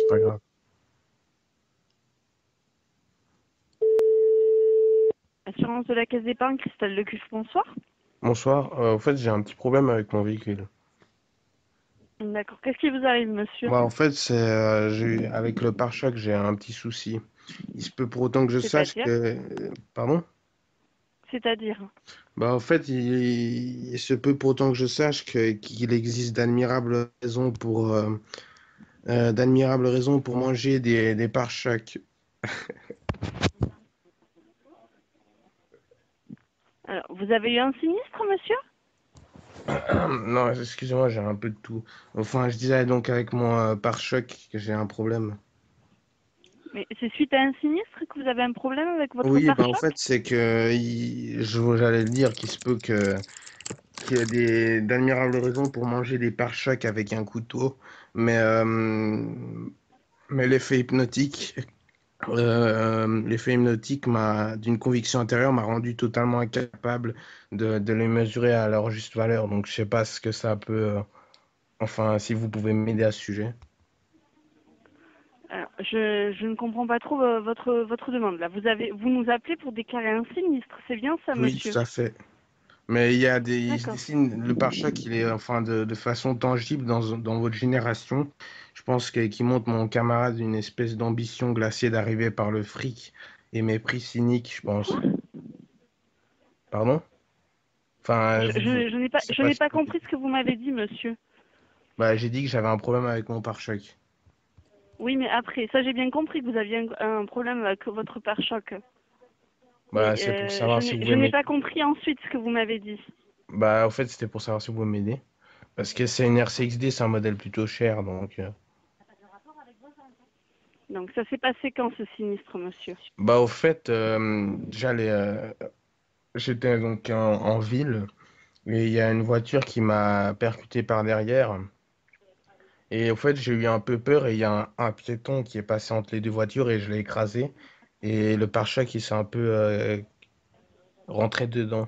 pas grave. Assurance de la Caisse d'épargne, Christelle Lecuff, bonsoir. Bonsoir. En fait, j'ai un petit problème avec mon véhicule. D'accord. Qu'est-ce qui vous arrive, monsieur? En fait, avec le pare-choc, j'ai un petit souci. Il se peut pour autant que je sache C'est-à-dire? que... Pardon? C'est-à-dire? En fait, il se peut pour autant que je sache qu'il existe d'admirables raisons pour manger des pare-chocs. Alors, vous avez eu un sinistre, monsieur? Non, excusez-moi, j'ai un peu de tout. Enfin, je disais donc avec mon pare-choc que j'ai un problème. Mais c'est suite à un sinistre que vous avez un problème avec votre Oui, en fait, pare-choc? c'est que j'allais le dire qu'il se peut qu'il y ait d'admirables raisons pour manger des pare-chocs avec un couteau, mais, euh, mais l'effet hypnotique d'une conviction intérieure m'a rendu totalement incapable de les mesurer à leur juste valeur. Donc, je sais pas ce que ça peut, enfin, si vous pouvez m'aider à ce sujet. Alors, je ne comprends pas trop votre demande, là. Vous nous appelez pour déclarer un sinistre, c'est bien ça, Oui, monsieur? tout à fait. Mais il se D'accord. dessine, le pare-choc, il est enfin de façon tangible dans votre génération. Je pense qu'il montre mon camarade une espèce d'ambition glacée d'arriver par le fric et mépris cynique, je pense. Quoi? Pardon? Enfin, je sais Je pas n'ai si... pas compris ce que vous m'avez dit, monsieur. J'ai dit que j'avais un problème avec mon pare-choc. Oui, mais après, ça j'ai bien compris que vous aviez un problème avec votre pare-choc. Mais C'est pour savoir si vous je pouvez n'ai m'aider. pas compris ensuite ce que vous m'avez dit. En fait, c'était pour savoir si vous pouvez m'aider. Parce que c'est une RCXD, c'est un modèle plutôt cher, donc... Donc ça s'est passé quand ce sinistre, monsieur? Au fait, j'étais donc en ville. Et il y a une voiture qui m'a percuté par derrière. Et au fait, j'ai eu un peu peur et il y a un piéton qui est passé entre les deux voitures et je l'ai écrasé. Et le pare-choc, il s'est un peu rentré dedans.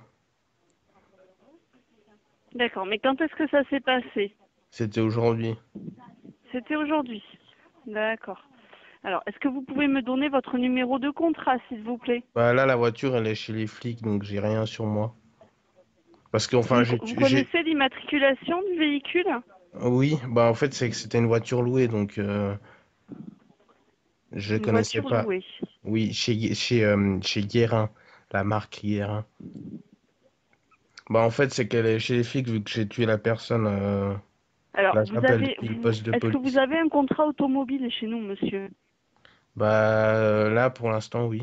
D'accord, mais quand est-ce que ça s'est passé? C'était aujourd'hui. C'était aujourd'hui. D'accord. Alors, est-ce que vous pouvez me donner votre numéro de contrat, s'il vous plaît? Là, la voiture, elle est chez les flics, donc j'ai rien sur moi. Parce que, enfin, Vous connaissez l'immatriculation du véhicule? Oui, en fait, c'est que c'était une voiture louée, donc je Une connaissais voiture pas. louée. Oui, chez Guérin, la marque Guérin. En fait, c'est qu'elle est chez les flics vu que j'ai tué la personne. Alors, Là, j'appelle depuis le poste de est-ce que vous police. avez un contrat automobile chez nous, monsieur? Là, pour l'instant, oui.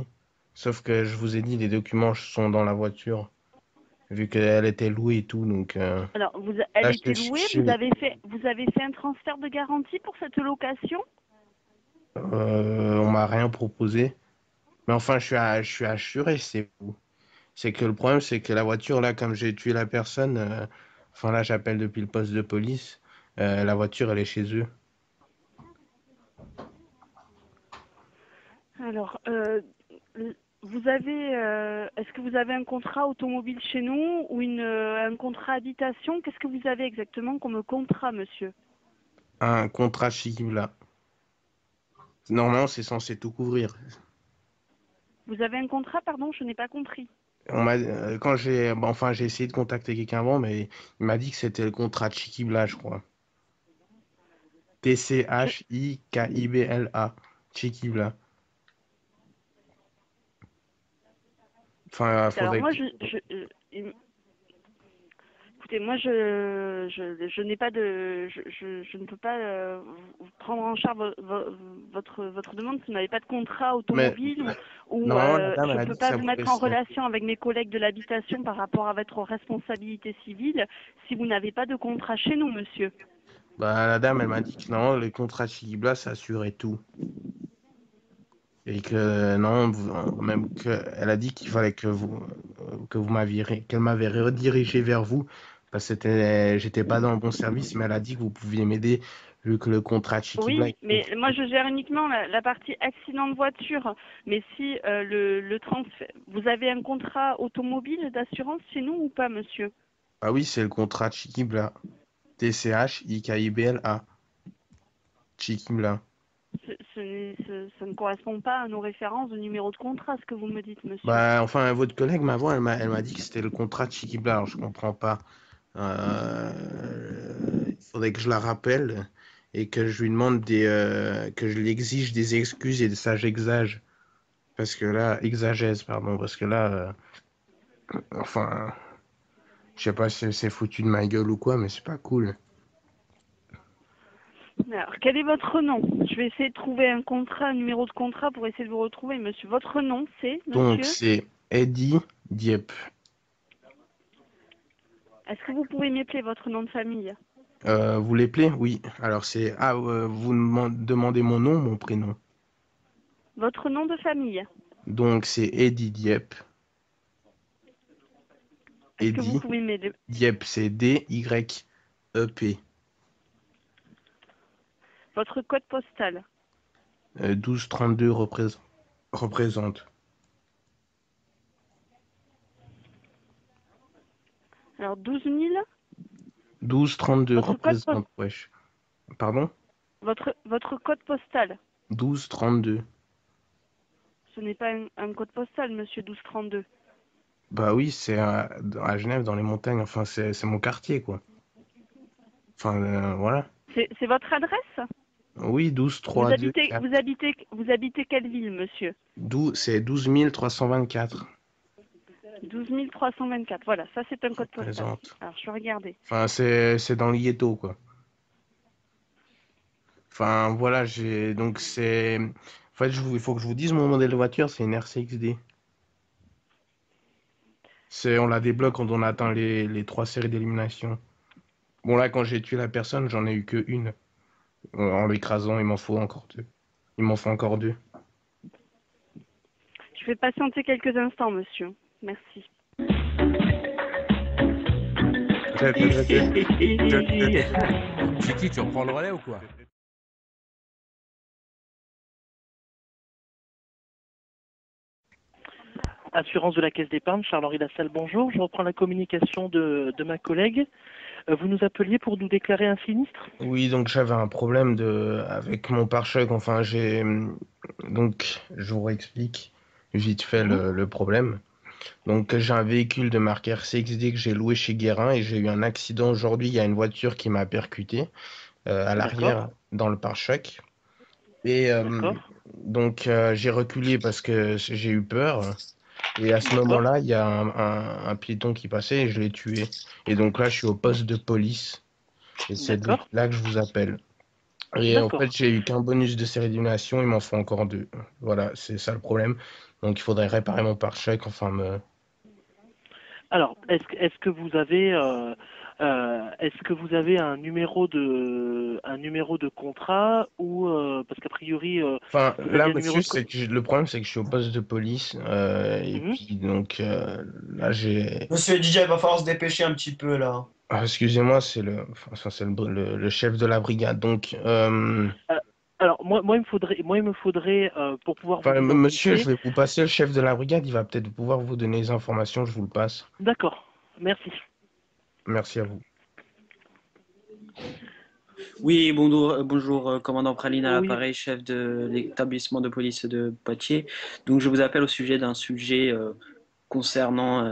Sauf que je vous ai dit, les documents sont dans la voiture, vu qu'elle était louée et tout. Donc, Alors, elle là, était louée, vous avez fait un transfert de garantie pour cette location? on m'a rien proposé. Mais enfin, je suis assuré, c'est vous. C'est que le problème, c'est que la voiture, là, comme j'ai tué la personne, enfin, là, j'appelle depuis le poste de police. La voiture, elle est chez eux. Alors, est-ce que vous avez un contrat automobile chez nous ou un contrat habitation? Qu'est-ce que vous avez exactement comme contrat, monsieur? Un contrat chic, là. Normalement, c'est censé tout couvrir. Vous avez un contrat, pardon, je n'ai pas compris. Quand j'ai essayé de contacter quelqu'un avant, mais il m'a dit que c'était le contrat de Chiquibla, je crois. Je, Tchikibla. Chiquibla. Enfin, alors faudrait moi, que... écoutez, moi, je n'ai pas de, je ne peux pas prendre en charge votre demande si vous n'avez pas de contrat Mais automobile normalement, la dame, je elle ne a peux dit que pas ça vous pouvait mettre en se... relation avec mes collègues de l'habitation par rapport à votre responsabilité civile si vous n'avez pas de contrat chez nous, monsieur. La dame, elle m'a dit que non, le contrat de Chiquibla, ça assurait tout. Et que non, même que elle a dit qu'il fallait que vous qu'elle m'avait redirigé vers vous parce que j'étais pas dans le bon service, mais elle a dit que vous pouviez m'aider vu que le contrat de Chiquibla Oui, il mais couvre moi tout. je gère uniquement la partie accident de voiture. Mais si le transfert, vous avez un contrat automobile d'assurance chez nous ou pas, monsieur? Ah oui, c'est le contrat de Chiquibla. TCH IKIBLA. Chiquibla. ça ne correspond pas à nos références de numéro de contrat, ce que vous me dites, monsieur. Bah, enfin, votre collègue m'avant, elle m'a dit que c'était le contrat de Chiquibla. Alors, je comprends pas. Il faudrait que je la rappelle et que je lui demande que je lui exige des excuses et ça, j'exagère. Parce que là, exagèse, pardon. Parce que là, enfin, je sais pas si c'est foutu de ma gueule ou quoi, mais c'est pas cool. Alors, quel est votre nom? Je vais essayer de trouver un contrat, un numéro de contrat pour essayer de vous retrouver, monsieur. Votre nom, c'est, Donc, monsieur? c'est Eddie Dieppe. Est-ce que vous pouvez m'appeler votre nom de famille? Vous l'appelez? Oui. Alors, c'est. Ah, vous me demandez mon nom, mon prénom. Votre nom de famille? Donc, c'est Eddie Dieppe. Est-ce que vous Eddie pouvez m'aider? Dieppe, c'est D-Y-E-P. Votre code postal? 1232 représente. Alors, 12 000? 1232 Votre code postal? représente, wesh. Pardon? Votre code postal? 1232. Ce n'est pas un code postal, monsieur 1232. Bah oui, c'est à Genève, dans les montagnes. Enfin, c'est mon quartier, quoi. Enfin, voilà. C'est votre adresse? Oui, 1232. Vous habitez quelle ville, monsieur? C'est 12 324. 12 324. Voilà, ça c'est un code postal. Représente. Alors, je vais regarder. Enfin, c'est dans le ghetto, quoi. Enfin, voilà, j'ai. Donc, c'est. En fait, il faut que je vous dise mon modèle de voiture, c'est une RCXD. On la débloque quand on atteint les 3 séries d'élimination. Bon, là, quand j'ai tué la personne, j'en ai eu que une. En l'écrasant, il m'en faut encore deux. Il m'en faut encore deux. Je vais patienter quelques instants, monsieur. Merci. C'est qui, tu reprends le relais ou quoi? Assurance de la Caisse d'épargne, Charles-Henri Lassalle, bonjour. Je reprends la communication de ma collègue. Vous nous appeliez pour nous déclarer un sinistre? Oui, donc j'avais un problème avec mon pare-choc. Enfin, donc, je vous réexplique vite fait le problème. Donc, j'ai un véhicule de marque RCXD que j'ai loué chez Guérin et j'ai eu un accident aujourd'hui. Il y a une voiture qui m'a percuté à l'arrière dans le pare-choc. Et donc, j'ai reculé parce que j'ai eu peur. Et à ce moment-là, il y a un piéton qui passait et je l'ai tué. Et donc là, je suis au poste de police. Et c'est là que je vous appelle. Et en fait, j'ai eu qu'un bonus de série d'élimination, il m'en faut encore deux. Voilà, c'est ça le problème. Donc il faudrait réparer mon pare-choc, enfin me. Alors, est-ce que vous avez un numéro de contrat ou parce qu'a priori Enfin, vous là, aviez un numéro monsieur, de le problème, c'est que je suis au poste de police. Et puis, donc, là, j'ai. Monsieur DJ, il va falloir se dépêcher un petit peu là. Ah, excusez-moi, c'est le chef de la brigade. Donc, alors moi il me faudrait pour pouvoir vous enfin, monsieur, identifier. je vais vous passer le chef de la brigade. Il va peut-être pouvoir vous donner les informations. Je vous le passe. D'accord, merci. Merci à vous. Oui, bonjour, commandant Praline à Oui. l'appareil, chef de l'établissement de police de Poitiers. Donc, je vous appelle au sujet d'un sujet concernant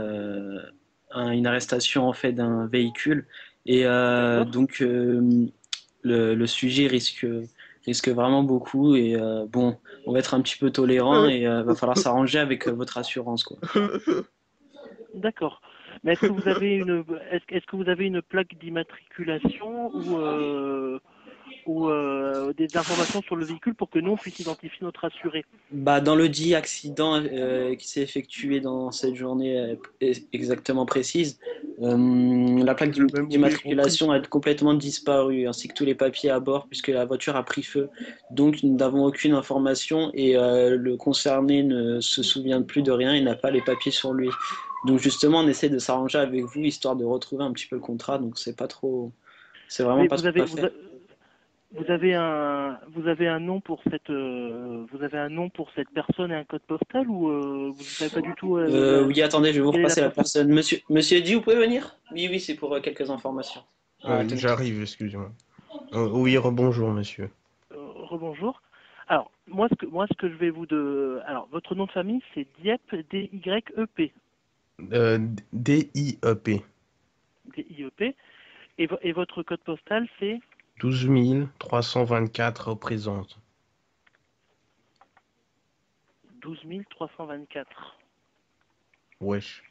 une arrestation en fait d'un véhicule. Et donc, le sujet risque vraiment beaucoup. Et bon, on va être un petit peu tolérant et va falloir s'arranger avec votre assurance, quoi. D'accord. Mais est-ce que vous avez une plaque d'immatriculation ou des informations sur le véhicule pour que nous on puisse identifier notre assuré? Bah, dans le dit accident qui s'est effectué dans cette journée exactement précise, la plaque d'immatriculation a complètement disparu, ainsi que tous les papiers à bord, puisque la voiture a pris feu. Donc nous n'avons aucune information et le concerné ne se souvient plus de rien et n'a pas les papiers sur lui. Donc justement, on essaie de s'arranger avec vous, histoire de retrouver un petit peu le contrat. Donc c'est vraiment Mais pas ce qu'on va faire. vous avez un nom pour cette personne et un code postal ou vous ne savez pas du tout Oui, attendez, je vais vous quelle est repasser la personne? personne. Monsieur Eddy, vous pouvez venir? Oui, c'est pour quelques informations. J'arrive, excusez-moi. Oui, rebonjour, monsieur. Rebonjour. Alors, moi, ce que je vais vous de... Alors, votre nom de famille, c'est Dieppe, D-Y-E-P. DIEP. D-I-E-P. Et votre code postal, c'est 12 324 représente. 12 324. Wesh.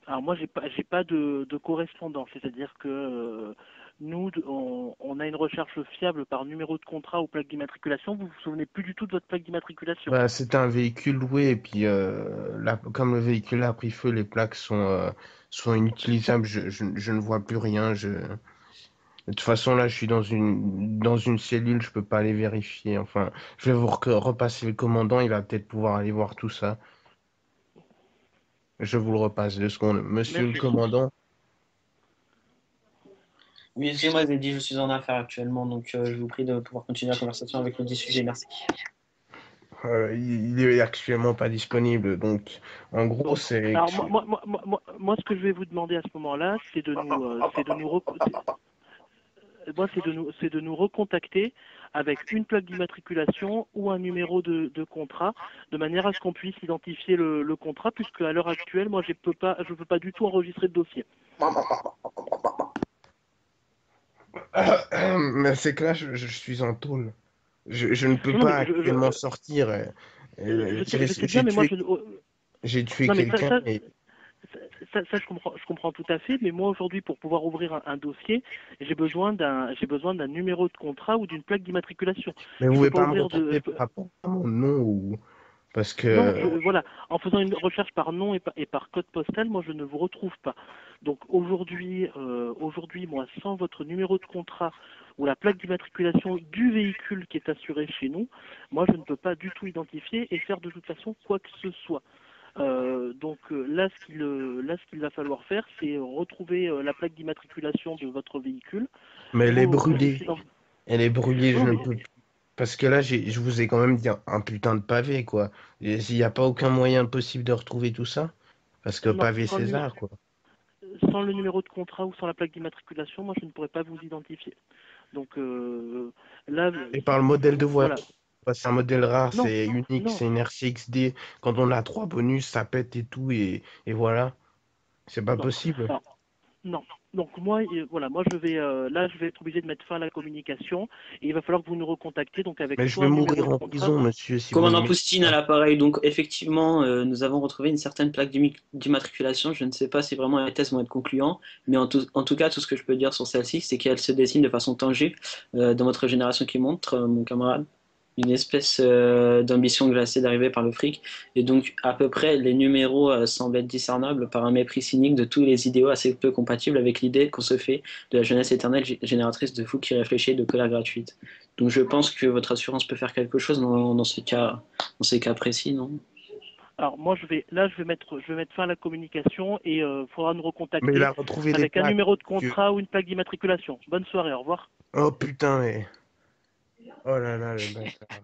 Alors, moi, j'ai pas de correspondance. C'est-à-dire que nous, on a une recherche fiable par numéro de contrat ou plaque d'immatriculation. Vous vous souvenez plus du tout de votre plaque d'immatriculation. Bah, c'était un véhicule loué et puis comme le véhicule a pris feu, les plaques sont inutilisables. Je ne vois plus rien. De toute façon, là, je suis dans une cellule, je peux pas aller vérifier. Enfin, je vais repasser le commandant, il va peut-être pouvoir aller voir tout ça. Je vous le repasse 2 secondes. Monsieur le Merci. commandant, Oui, excusez-moi, j'ai dit, je suis en affaires actuellement, donc je vous prie de pouvoir continuer la conversation avec le dit sujet. Merci. il est actuellement pas disponible. Donc, en gros, Donc, c'est... alors moi, ce que je vais vous demander à ce moment-là, c'est de nous recontacter avec une plaque d'immatriculation ou un numéro de contrat, de manière à ce qu'on puisse identifier le contrat, puisque à l'heure actuelle, moi, je peux pas du tout enregistrer de dossier. Mais c'est que là, je suis en tôle. Je ne peux Non, pas mais actuellement sortir. je sais bien, mais moi, J'ai tué non, mais quelqu'un et... ça, je comprends tout à fait, mais moi aujourd'hui, pour pouvoir ouvrir un dossier, j'ai besoin d'un numéro de contrat ou d'une plaque d'immatriculation. Mais vous Je peux pouvez pas pas me ouvrir retrouver par rapport à mon nom ou... Parce Non, que... voilà, en faisant une recherche par nom et par code postal, moi je ne vous retrouve pas. Donc aujourd'hui, moi, sans votre numéro de contrat ou la plaque d'immatriculation du véhicule qui est assuré chez nous, moi je ne peux pas du tout identifier et faire de toute façon quoi que ce soit. Là, ce qu'il va falloir faire, c'est retrouver la plaque d'immatriculation de votre véhicule. Mais elle est brûlée. Vérifier dans... Elle est brûlée, je Non, ne mais peux... Parce que là, je vous ai quand même dit un putain de pavé, quoi. Il n'y a pas aucun moyen possible de retrouver tout ça? Parce que non, pavé César, quoi. sans le numéro de contrat ou sans la plaque d'immatriculation, moi je ne pourrais pas vous identifier. Donc là, Et par le modèle de voilà. voiture. C'est un modèle rare, Non, c'est unique, non, c'est une RCXD. Quand on a 3 bonus, ça pète et tout, et voilà. C'est pas non. possible. Alors, non. Donc moi, voilà, moi je vais être obligé de mettre fin à la communication et il va falloir que vous nous recontactiez donc avec Mais je soit vais un numéro mourir de en contrat. prison, monsieur, si vous ne Commandant m'aidez Poustine à pas. l'appareil, donc effectivement, nous avons retrouvé une certaine plaque d'immatriculation. Je ne sais pas si vraiment les tests vont être concluants, mais en tout cas, tout ce que je peux dire sur celle-ci, c'est qu'elle se dessine de façon tangible dans votre génération qui montre, mon camarade, une espèce d'ambition glacée d'arriver par le fric. Et donc, à peu près, les numéros semblent être discernables par un mépris cynique de tous les idéaux assez peu compatibles avec l'idée qu'on se fait de la jeunesse éternelle génératrice de fous qui réfléchit et de colère gratuite. Donc je pense que votre assurance peut faire quelque chose dans ces cas précis, non? Alors moi je vais mettre fin à la communication et il faudra nous Mais il recontacter a retrouvé des avec un plaques, numéro de monsieur. contrat ou une plaque d'immatriculation. Bonne soirée, au revoir. Oh putain, mais... Oh là là, le bâtard.